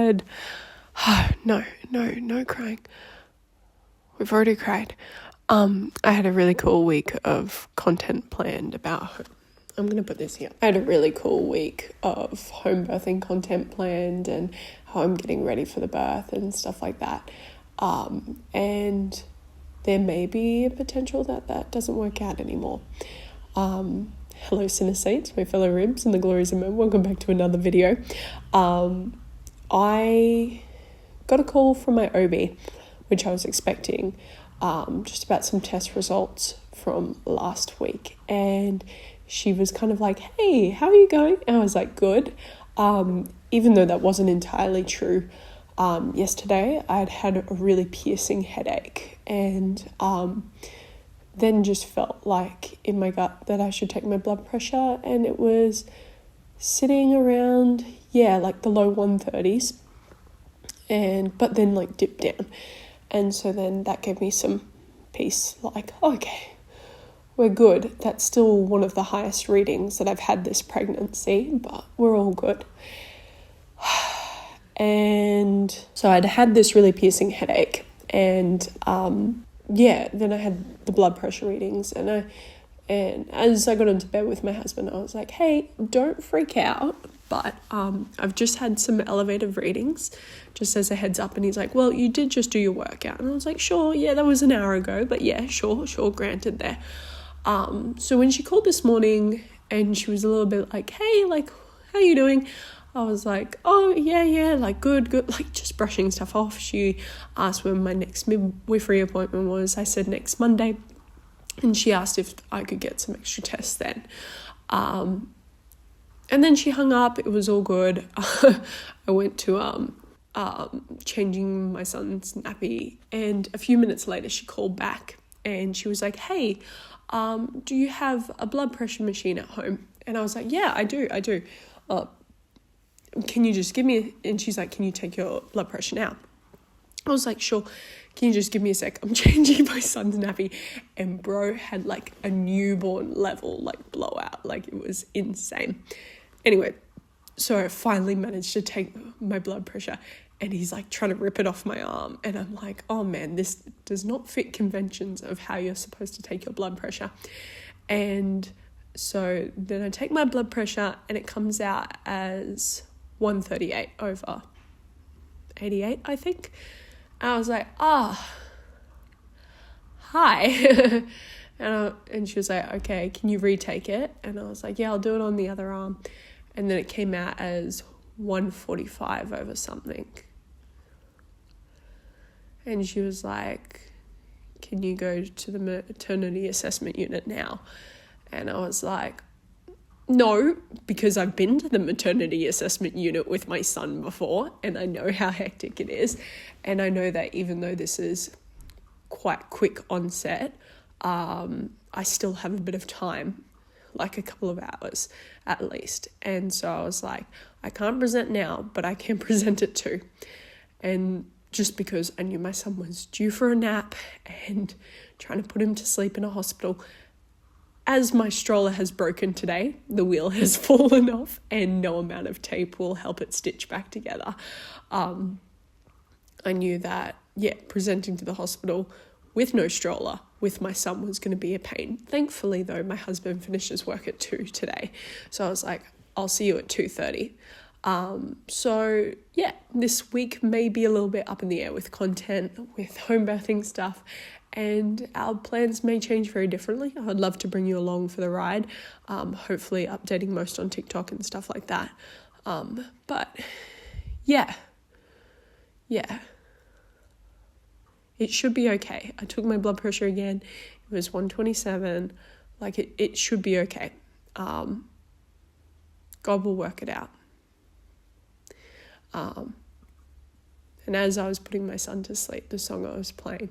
had, no crying. We've already cried. I had a really cool week of content planned about, I'm going to put this here. I had a really cool week of home birthing content planned and how I'm getting ready for the birth and stuff like that. And there may be a potential that doesn't work out anymore. Hello, Sinner Saints, my fellow ribs and the glories of men. Welcome back to another video. I got a call from my OB, which I was expecting, just about some test results from last week. And she was kind of like, hey, how are you going? And I was like, good. Even though that wasn't entirely true. Yesterday, I'd had a really piercing headache and then just felt like in my gut that I should take my blood pressure, and it was sitting around, like the low 130s, but then like dipped down. And so then that gave me some peace, like, okay, we're good. That's still one of the highest readings that I've had this pregnancy, but we're all good. And so I'd had this really piercing headache, and then I had the blood pressure readings, and as I got into bed with my husband, I was like, hey, don't freak out, but I've just had some elevated readings, just as a heads up. And he's like, well, you did just do your workout. And I was like, sure, that was an hour ago, but sure, granted there. So when she called this morning and she was a little bit like, hey, like, how you doing? I was like, oh, yeah, like, good, like, just brushing stuff off. She asked when my next midwifery appointment was. I said next Monday, and she asked if I could get some extra tests then. And then she hung up. It was all good. I went to changing my son's nappy, and a few minutes later she called back, and she was like, hey, do you have a blood pressure machine at home? And I was like, yeah, I do. Can you just give me, and she's like, can you take your blood pressure now? I was like, sure. Can you just give me a sec? I'm changing my son's nappy. And bro had like a newborn level, like blowout. Like it was insane. Anyway, so I finally managed to take my blood pressure, and he's like trying to rip it off my arm. And I'm like, oh man, this does not fit conventions of how you're supposed to take your blood pressure. And so then I take my blood pressure, and it comes out as 138 over 88, I think. And I was like, hi. And she was like, okay, can you retake it? And I was like, yeah, I'll do it on the other arm. And then it came out as 145 over something. And she was like, can you go to the maternity assessment unit now? And I was like, no, because I've been to the maternity assessment unit with my son before, and I know how hectic it is. And I know that even though this is quite quick onset, I still have a bit of time, like a couple of hours at least. And so I was like, I can't present now, but I can present it too. And just because I knew my son was due for a nap and trying to put him to sleep in a hospital, as my stroller has broken today, the wheel has fallen off and no amount of tape will help it stitch back together. I knew that, presenting to the hospital with no stroller with my son was going to be a pain. Thankfully, though, my husband finishes work at 2 today. So I was like, I'll see you at 2:30. This week may be a little bit up in the air with content, with home birthing stuff, and our plans may change very differently. I'd love to bring you along for the ride, hopefully updating most on TikTok and stuff like that. It should be okay. I took my blood pressure again. It was 127. Like it should be okay. God will work it out. And as I was putting my son to sleep, the song I was playing,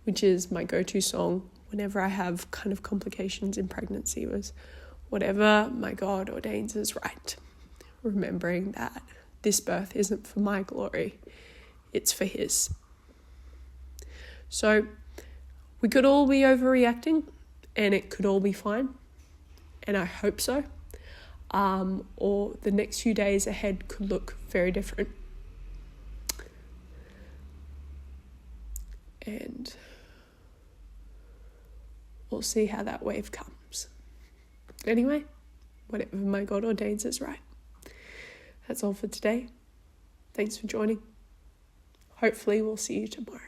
which is my go-to song whenever I have kind of complications in pregnancy, was whatever my God ordains is right. Remembering that this birth isn't for my glory, it's for his. So we could all be overreacting and it could all be fine. And I hope so. Or the next few days ahead could look very different. and we'll see how that wave comes. Anyway, whatever my God ordains is right. That's all for today. Thanks for joining. Hopefully we'll see you tomorrow.